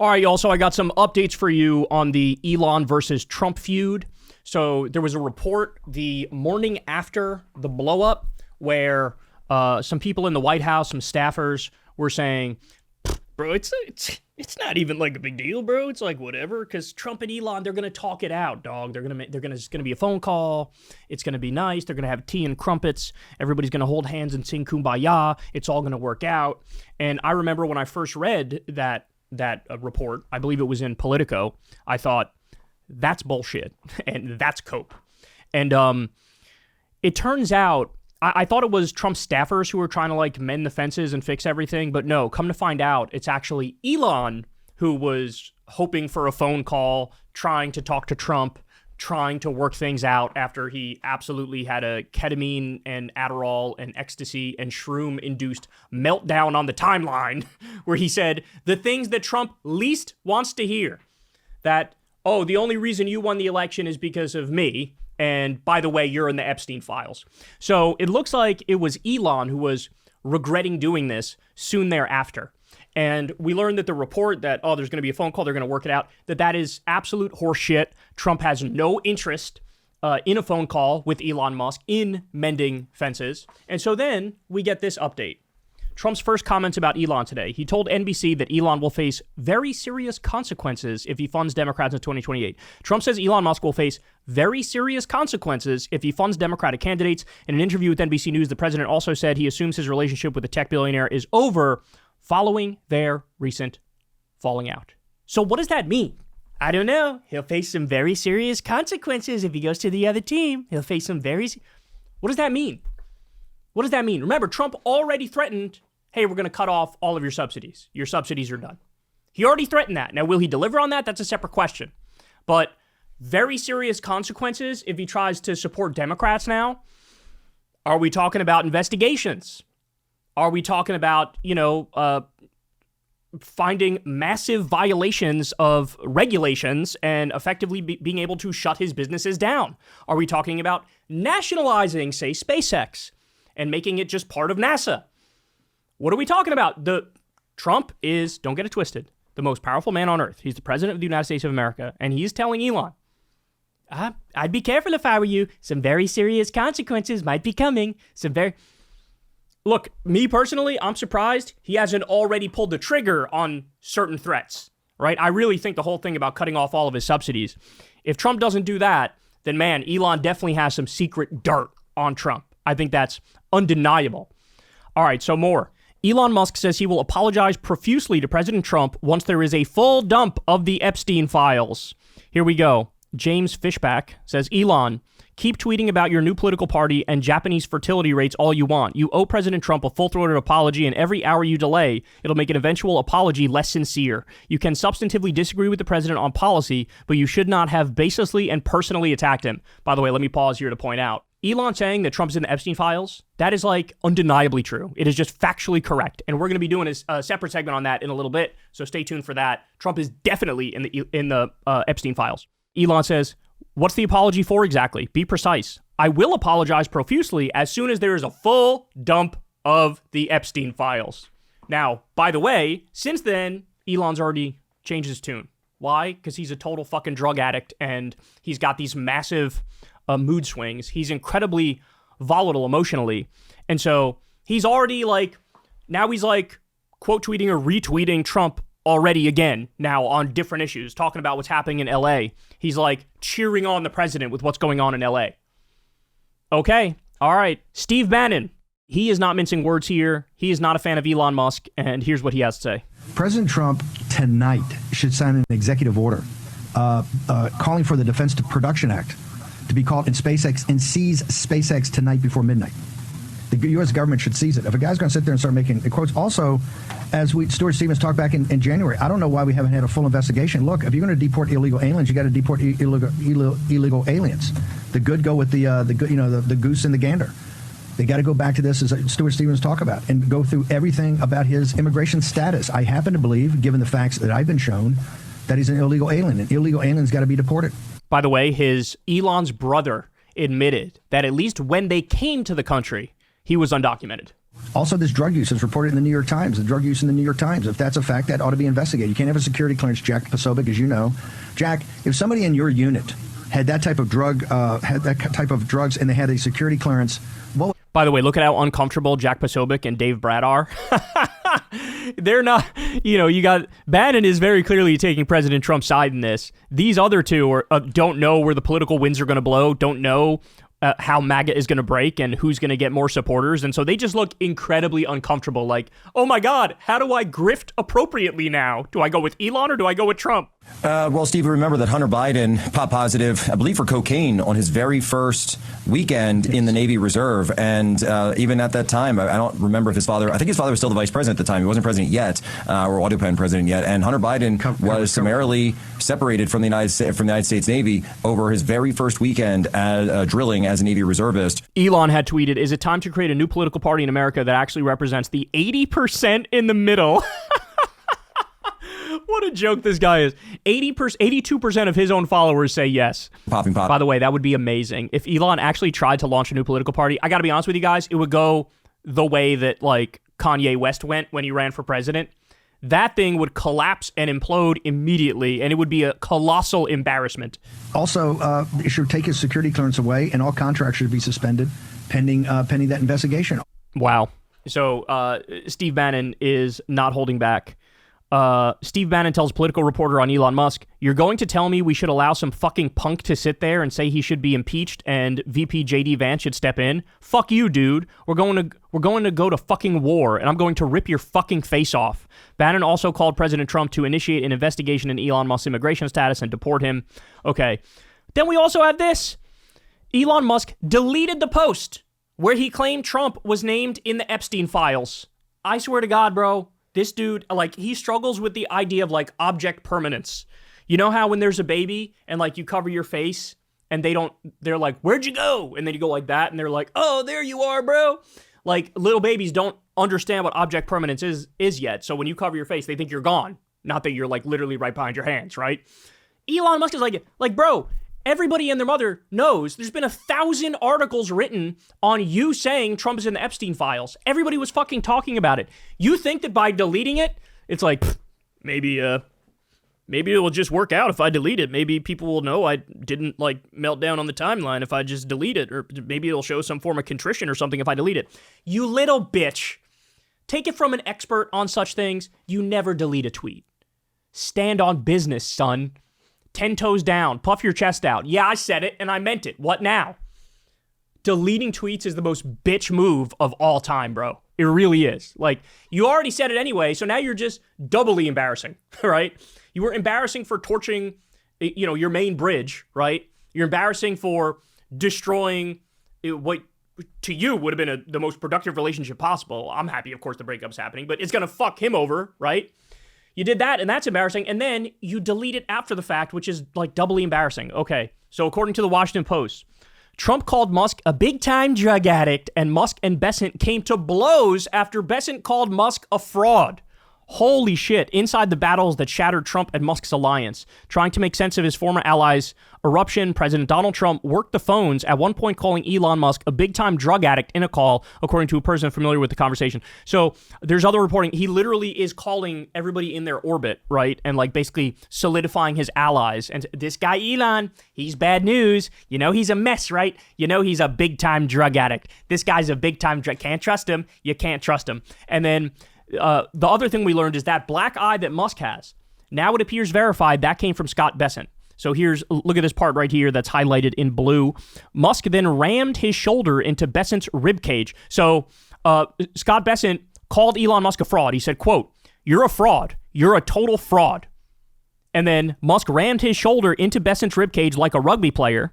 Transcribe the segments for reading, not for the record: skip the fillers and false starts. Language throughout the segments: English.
All right, y'all. So I got some updates for you on the Elon versus Trump feud. So there was a report the morning after the blow up where some people in the White House, some staffers were saying, bro, it's not even like a big deal, bro. It's like whatever, because Trump and Elon, they're gonna talk it out, dog. It's gonna be a phone call. It's gonna be nice. They're gonna have tea and crumpets. Everybody's gonna hold hands and sing Kumbaya. It's all gonna work out. And I remember when I first read that report, I believe it was in Politico, I thought, that's bullshit, and that's cope. And it turns out, I thought it was Trump staffers who were trying to like mend the fences and fix everything, but no, come to find out, it's actually Elon who was hoping for a phone call, trying to talk to Trump, trying to work things out after he absolutely had a ketamine and Adderall and ecstasy and shroom-induced meltdown on the timeline where he said the things that Trump least wants to hear. That, oh, the only reason you won the election is because of me. And by the way, you're in the Epstein files. So it looks like it was Elon who was regretting doing this soon thereafter. And we learned that the report that, oh, there's going to be a phone call, they're going to work it out, that is absolute horseshit. Trump has no interest in a phone call with Elon Musk in mending fences. And so then we get this update. Trump's first comments about Elon today. He told NBC that Elon will face very serious consequences if he funds Democrats in 2028. Trump says Elon Musk will face very serious consequences if he funds Democratic candidates. In an interview with NBC News, the president also said he assumes his relationship with the tech billionaire is over following their recent falling out. So what does that mean? I don't know. He'll face some very serious consequences if he goes to the other team. He'll face some very... What does that mean? What does that mean? Remember, Trump already threatened, hey, we're going to cut off all of your subsidies. Your subsidies are done. He already threatened that. Now, will he deliver on that? That's a separate question. But very serious consequences if he tries to support Democrats now. Are we talking about investigations? Are we talking about, finding massive violations of regulations and effectively being able to shut his businesses down? Are we talking about nationalizing, say, SpaceX and making it just part of NASA? What are we talking about? Trump is, don't get it twisted, the most powerful man on earth. He's the president of the United States of America, and he's telling Elon, I'd be careful if I were you. Some very serious consequences might be coming. Look, me personally, I'm surprised he hasn't already pulled the trigger on certain threats, right? I really think the whole thing about cutting off all of his subsidies, if Trump doesn't do that, then man, Elon definitely has some secret dirt on Trump. I think that's undeniable. All right, so more. Elon Musk says he will apologize profusely to President Trump once there is a full dump of the Epstein files. Here we go. James Fishback says, Elon, keep tweeting about your new political party and Japanese fertility rates all you want. You owe President Trump a full-throated apology, and every hour you delay, it'll make an eventual apology less sincere. You can substantively disagree with the president on policy, but you should not have baselessly and personally attacked him. By the way, let me pause here to point out, Elon saying that Trump's in the Epstein files, that is like undeniably true. It is just factually correct. And we're going to be doing a separate segment on that in a little bit, so stay tuned for that. Trump is definitely in the Epstein files. Elon says, what's the apology for exactly? Be precise. I will apologize profusely as soon as there is a full dump of the Epstein files. Now, by the way, since then, Elon's already changed his tune. Why? Because he's a total fucking drug addict and he's got these massive mood swings. He's incredibly volatile emotionally. And so he's already now he's quote tweeting or retweeting Trump already again now on different issues, talking about what's happening in LA. He's cheering on the president with what's going on in LA. Okay. All right. Steve Bannon. He is not mincing words here. He is not a fan of Elon Musk. And here's what he has to say. President Trump tonight should sign an executive order calling for the Defense Production Act to be called in SpaceX and seize SpaceX tonight before midnight. The U.S. government should seize it. If a guy's going to sit there and start making quotes, also, as Stuart Stevens talked back in January, I don't know why we haven't had a full investigation. Look, if you're going to deport illegal aliens, you got to deport illegal aliens. The good go with the goose and the gander. They got to go back to this, as Stuart Stevens talked about, and go through everything about his immigration status. I happen to believe, given the facts that I've been shown, that he's an illegal alien, and illegal aliens got to be deported. By the way, Elon's brother admitted that at least when they came to the country, he was undocumented. Also, this drug use is reported in the New York Times. The drug use in the New York Times, if that's a fact, that ought to be investigated. You can't have a security clearance, Jack Posobiec, as you know. Jack, if somebody in your unit had that type of drugs, and they had a security clearance, what? By the way, look at how uncomfortable Jack Posobiec and Dave Brad are. They're not, you got, Bannon is very clearly taking President Trump's side in this. These other two don't know where the political winds are going to blow, don't know how MAGA is going to break and who's going to get more supporters. And so they just look incredibly uncomfortable. Like, oh my God, how do I grift appropriately now? Do I go with Elon or do I go with Trump? Well, Steve, remember that Hunter Biden popped positive, I believe, for cocaine on his very first weekend in the Navy Reserve. And even at that time, I don't remember if I think his father was still the vice president at the time. He wasn't president yet, or autopilot president yet. And Hunter Biden was summarily separated from the United States Navy over his very first weekend drilling as a Navy reservist. Elon had tweeted, "Is it time to create a new political party in America that actually represents the 80% in the middle?" What a joke this guy is. 82% of his own followers say yes. Popping. By the way, that would be amazing. If Elon actually tried to launch a new political party, I got to be honest with you guys, it would go the way that like Kanye West went when he ran for president. That thing would collapse and implode immediately, and it would be a colossal embarrassment. Also, it should take his security clearance away, and all contracts should be suspended pending that investigation. Wow. So Steve Bannon is not holding back. Steve Bannon tells political reporter on Elon Musk, "You're going to tell me we should allow some fucking punk to sit there and say he should be impeached and VP JD Vance should step in? Fuck you, dude. We're going to go to fucking war, and I'm going to rip your fucking face off." Bannon also called President Trump to initiate an investigation in Elon Musk's immigration status and deport him. Okay. Then we also have this. Elon Musk deleted the post where he claimed Trump was named in the Epstein files. I swear to God, bro. This dude, like, he struggles with the idea of, like, object permanence. You know how when there's a baby and, like, you cover your face and they're like, "Where'd you go?" And then you go like that and they're like, "Oh, there you are, bro." Like, little babies don't understand what object permanence is yet. So when you cover your face, they think you're gone. Not that you're, like, literally right behind your hands, right? Elon Musk is like, bro, everybody and their mother knows there's been 1,000 articles written on you saying Trump is in the Epstein files. Everybody was fucking talking about it. You think that by deleting it, it's like, maybe it will just work out if I delete it. Maybe people will know I didn't like melt down on the timeline if I just delete it. Or maybe it'll show some form of contrition or something if I delete it. You little bitch. Take it from an expert on such things. You never delete a tweet. Stand on business, son. 10 toes down, puff your chest out. Yeah, I said it and I meant it. What now? Deleting tweets is the most bitch move of all time, bro. It really is. Like, you already said it anyway, so now you're just doubly embarrassing, right? You were embarrassing for torching, your main bridge, right? You're embarrassing for destroying what to you would have been the most productive relationship possible. I'm happy, of course, the breakup's happening, but it's going to fuck him over, right? You did that, and that's embarrassing, and then you delete it after the fact, which is, like, doubly embarrassing. Okay, so according to the Washington Post, Trump called Musk a big-time drug addict, and Musk and Besant came to blows after Besant called Musk a fraud. Holy shit, inside the battles that shattered Trump and Musk's alliance. Trying to make sense of his former allies' eruption, President Donald Trump worked the phones, at one point calling Elon Musk a big-time drug addict in a call, according to a person familiar with the conversation. So there's other reporting. He literally is calling everybody in their orbit, right? And like basically solidifying his allies. And this guy, Elon, he's bad news. You know, he's a mess, right? You know, he's a big-time drug addict. This guy's a big-time drug. Can't trust him. You can't trust him. And then the other thing we learned is that black eye that Musk has. Now it appears verified that came from Scott Bessent. So look at this part right here that's highlighted in blue. Musk then rammed his shoulder into Bessent's ribcage. So Scott Bessent called Elon Musk a fraud. He said, quote, "You're a fraud. You're a total fraud." And then Musk rammed his shoulder into Bessent's ribcage like a rugby player.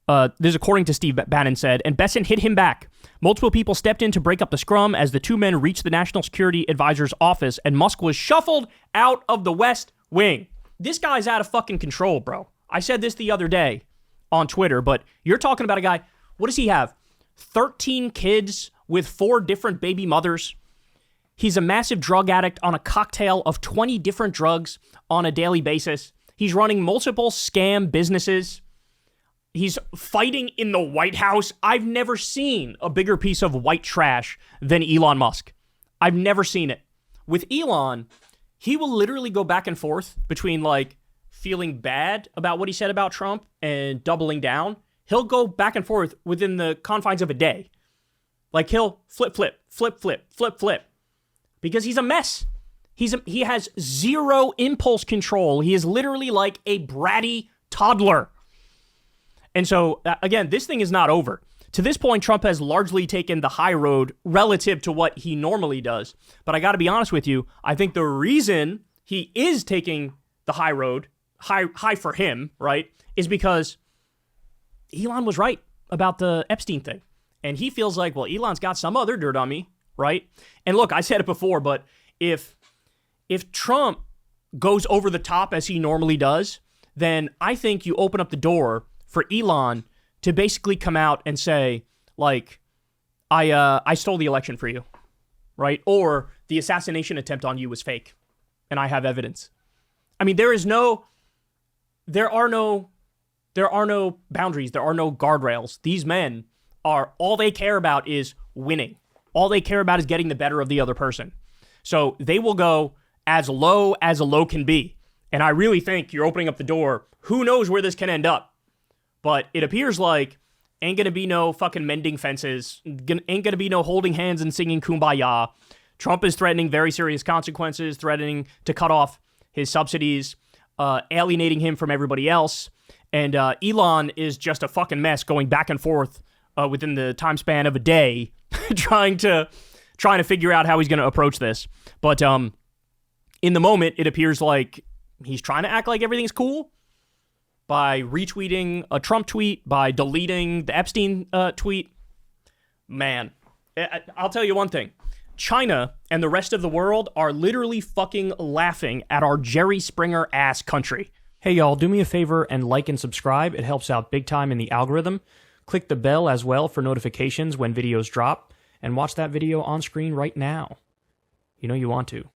This is according to Steve Bannon said, and Bessent hit him back. Multiple people stepped in to break up the scrum as the two men reached the National Security Advisor's office, and Musk was shuffled out of the West Wing. This guy's out of fucking control, bro. I said this the other day on Twitter, but you're talking about a guy, what does he have? 13 kids with 4 different baby mothers. He's a massive drug addict on a cocktail of 20 different drugs on a daily basis. He's running multiple scam businesses. He's fighting in the White House. I've never seen a bigger piece of white trash than Elon Musk. I've never seen it. With Elon, he will literally go back and forth between like feeling bad about what he said about Trump and doubling down. He'll go back and forth within the confines of a day. Like he'll flip, because he's a mess. He has zero impulse control. He is literally like a bratty toddler. And so, again, this thing is not over. To this point, Trump has largely taken the high road relative to what he normally does. But I got to be honest with you, I think the reason he is taking the high road, high for him, right, is because Elon was right about the Epstein thing. And he feels like, well, Elon's got some other dirt on me, right? And look, I said it before, but if Trump goes over the top as he normally does, then I think you open up the door for Elon to basically come out and say, like, I stole the election for you, right? Or the assassination attempt on you was fake, and I have evidence. I mean, there are no boundaries. There are no guardrails. These men all they care about is winning. All they care about is getting the better of the other person. So they will go as low as a low can be. And I really think you're opening up the door. Who knows where this can end up? But it appears like ain't gonna be no fucking mending fences. Ain't gonna be no holding hands and singing Kumbaya. Trump is threatening very serious consequences, threatening to cut off his subsidies, alienating him from everybody else. And Elon is just a fucking mess going back and forth within the time span of a day, trying to figure out how he's going to approach this. But in the moment, it appears like he's trying to act like everything's cool by retweeting a Trump tweet, by deleting the Epstein tweet. Man, I'll tell you one thing. China and the rest of the world are literally fucking laughing at our Jerry Springer ass country. Hey y'all, do me a favor and like and subscribe. It helps out big time in the algorithm. Click the bell as well for notifications when videos drop, and watch that video on screen right now. You know you want to.